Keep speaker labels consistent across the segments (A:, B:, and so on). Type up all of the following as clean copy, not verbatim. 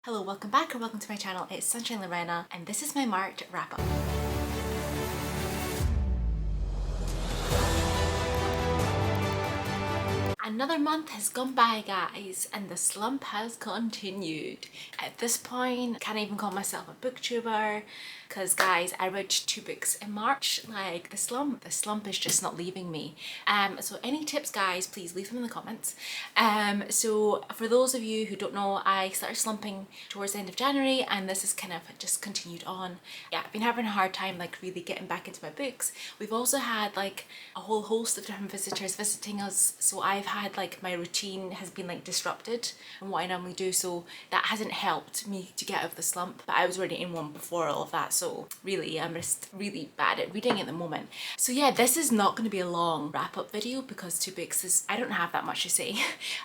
A: Hello, welcome back or welcome to my channel. It's Sunshine Lorena and this is my March wrap up. Another month has gone by, guys, and the slump has continued. At this point, I can't even call myself a booktuber because, guys, I read 2 books in March. Like, the slump is just not leaving me. So any tips, guys, please leave them in the comments. So for those of you who don't know, I started slumping towards the end of January and this has kind of just continued on. Yeah, I've been having a hard time like really getting back into my books. We've also had like a whole host of different visitors visiting us, so I've had like my routine has been like disrupted from what I normally do, so that hasn't helped me to get out of the slump, but I was already in one before all of that, so really I'm just really bad at reading at the moment. So yeah, this is not going to be a long wrap up video because 2 books is, I don't have that much to say.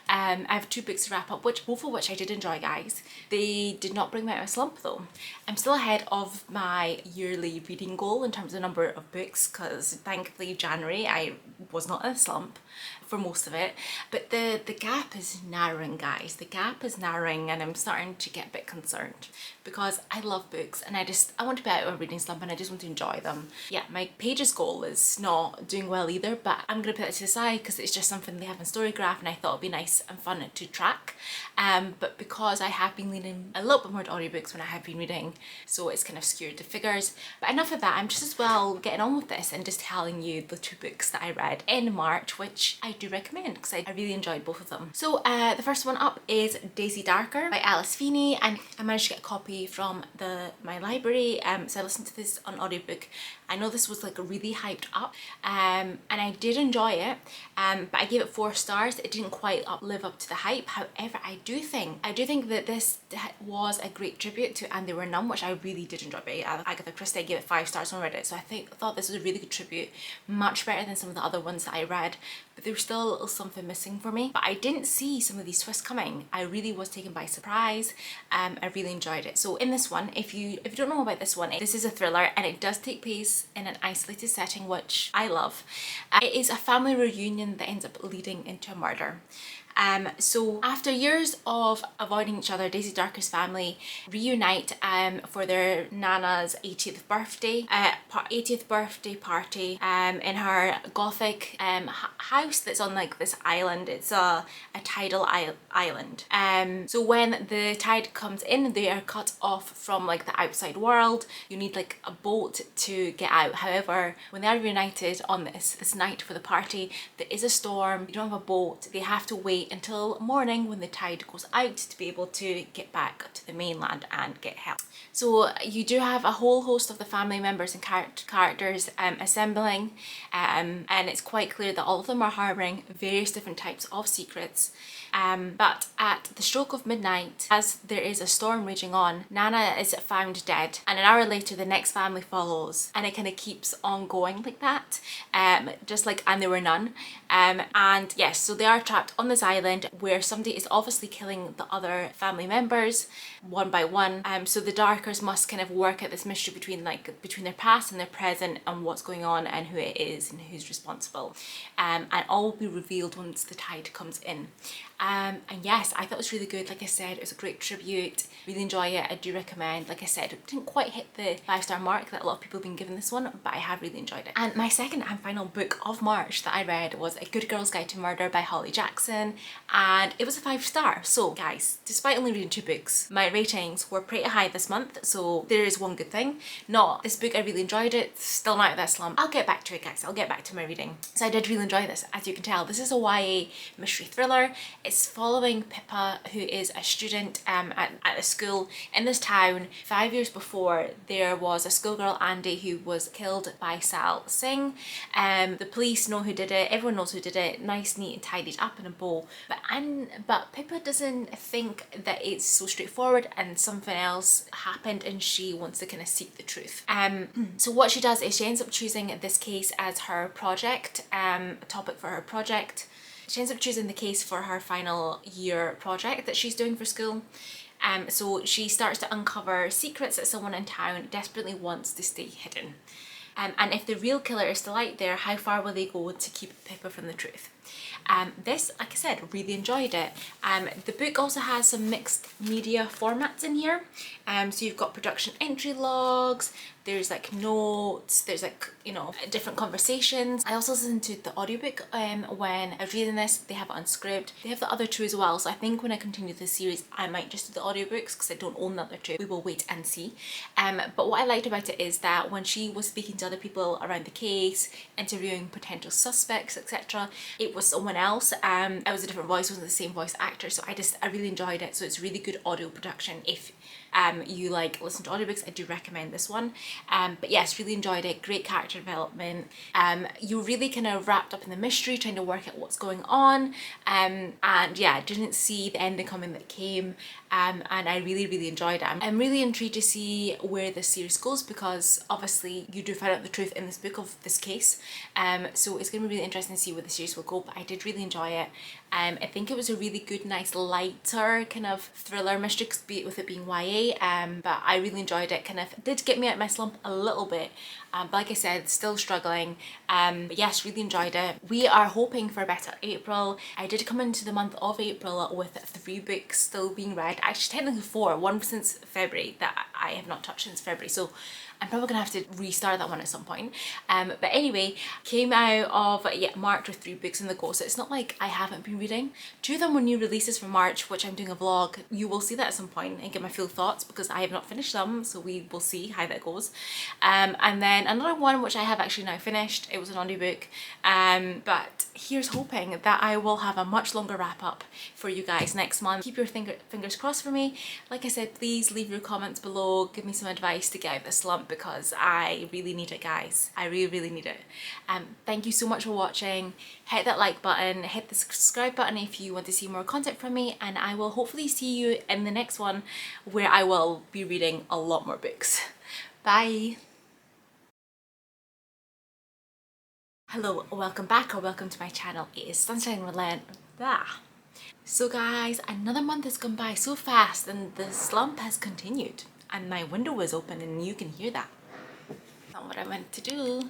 A: I have 2 books to wrap up, both of which I did enjoy, guys. They did not bring me out of a slump though. I'm still ahead of my yearly reading goal in terms of number of books because thankfully January I was not in a slump for most of it, but the gap is narrowing, guys. The gap is narrowing and I'm starting to get a bit concerned because I love books and I want to be out of a reading slump and I just want to enjoy them. Yeah, my pages goal is not doing well either, but I'm gonna put it to the side because it's just something they have in Storygraph and I thought it'd be nice and fun to track. But because I have been leaning a little bit more to audiobooks when I have been reading, so it's kind of skewed the figures. But enough of that, I'm just as well getting on with this and just telling you the 2 books that I read in March, which I do recommend because I really enjoyed both of them. So the first one up is Daisy Darker by Alice Feeney, and I managed to get a copy from my library, so I listened to this on audiobook. I know this was like really hyped up and I did enjoy it, but I gave it 4 stars. It didn't quite live up to the hype. However, I do think that this was a great tribute to And There Were None, which I really did enjoy. By Agatha Christie, I gave it 5 stars on Reddit, so I thought this was a really good tribute, much better than some of the other ones that I read, but there was still a little something missing for me. But I didn't see some of these twists coming. I really was taken by surprise. I really enjoyed it. So in this one, if you don't know about this one, this is a thriller and it does take place in an isolated setting, which I love. It is a family reunion that ends up leading into a murder. So after years of avoiding each other, Daisy Darker's family reunite for their Nana's 80th birthday, 80th birthday party in her gothic house that's on like this island. It's a tidal island. So when the tide comes in, they are cut off from like the outside world. You need like a boat to get out. However, when they are reunited on this night for the party, there is a storm. You don't have a boat. They have to wait until morning when the tide goes out to be able to get back to the mainland and get help. So you do have a whole host of the family members and characters assembling, and it's quite clear that all of them are harbouring various different types of secrets. But at the stroke of midnight, as there is a storm raging on, Nana is found dead, and an hour later the next family follows, and it kind of keeps on going like that, just like And There Were None. And yes, so they are trapped on this island where somebody is obviously killing the other family members one by one. So the Darkers must kind of work out this mystery between their past and their present and what's going on and who it is and who's responsible. And all will be revealed once the tide comes in. And yes, I thought it was really good. Like I said, it was a great tribute. Really enjoy it. I do recommend. Like I said, it didn't quite hit the 5-star mark that a lot of people have been giving this one, but I have really enjoyed it. And my second and final book of March that I read was A Good Girl's Guide to Murder by Holly Jackson, and it was a 5-star. So guys, despite only reading 2 books, my ratings were pretty high this month, so there is one good thing. Not this book, I really enjoyed it, still not out of that slump. I'll get back to it, guys. I'll get back to my reading. So I did really enjoy this. As you can tell, this is a YA mystery thriller. It's following Pippa, who is a student at a school in this town. 5 years before, there was a schoolgirl, Andy, who was killed by Sal Singh. The police know who did it, everyone knows who did it, nice, neat and tidied up in a bow. But Pippa doesn't think that it's so straightforward and something else happened and she wants to kind of seek the truth. So what she does is she ends up choosing this case as her project, a topic for her project. She ends up choosing the case for her final year project that she's doing for school. So she starts to uncover secrets that someone in town desperately wants to stay hidden. And if the real killer is still out there, how far will they go to keep Pippa from the truth? This, like I said, really enjoyed it. The book also has some mixed media formats in here. So you've got production entry logs, there's like notes, there's like, you know, different conversations. I also listened to the audiobook when I was reading this. They have it on script. They have the other two as well. So I think when I continue this series, I might just do the audiobooks because I don't own the other two. We will wait and see. But what I liked about it is that when she was speaking to other people around the case, interviewing potential suspects, etc., it was someone else. It was a different voice, it wasn't the same voice actor. So I really enjoyed it. So it's really good audio production. If you like listen to audiobooks, I do recommend this one. But yes, really enjoyed it. Great character development. You really kind of wrapped up in the mystery, trying to work out what's going on. And yeah, didn't see the ending coming that came. And I really enjoyed it. I'm really intrigued to see where this series goes, because obviously you do find out the truth in this book of this case. So it's going to be really interesting to see where the series will go, but I did really enjoy it. I think it was a really good, nice, lighter kind of thriller mystery, with it being YA. But I really enjoyed it. Kind of did get me out of my slump a little bit. But like I said, still struggling. But yes, really enjoyed it. We are hoping for a better April. I did come into the month of April with 3 books still being read. Actually, technically 4. One since February that I have not touched since February. So I'm probably gonna have to restart that one at some point. But anyway, came out of March with 3 books in the go. So it's not like I haven't been reading. 2 of them were new releases for March, which I'm doing a vlog. You will see that at some point and get my full thoughts, because I have not finished them. So we will see how that goes. And then another one which I have actually now finished. It was an audiobook. But here's hoping that I will have a much longer wrap up for you guys next month. Keep your fingers crossed for me. Like I said, please leave your comments below. Give me some advice to get out of this slump, because I really need it, guys. I really need it. Thank you so much for watching. Hit that like button, hit the subscribe button if you want to see more content from me, and I will hopefully see you in the next one, where I will be reading a lot more books. Bye. Hello, welcome back, or welcome to my channel. It is Sunshine Relent. So guys, another month has gone by so fast, and the slump has continued, and my window was open and you can hear that. Not what I meant to do.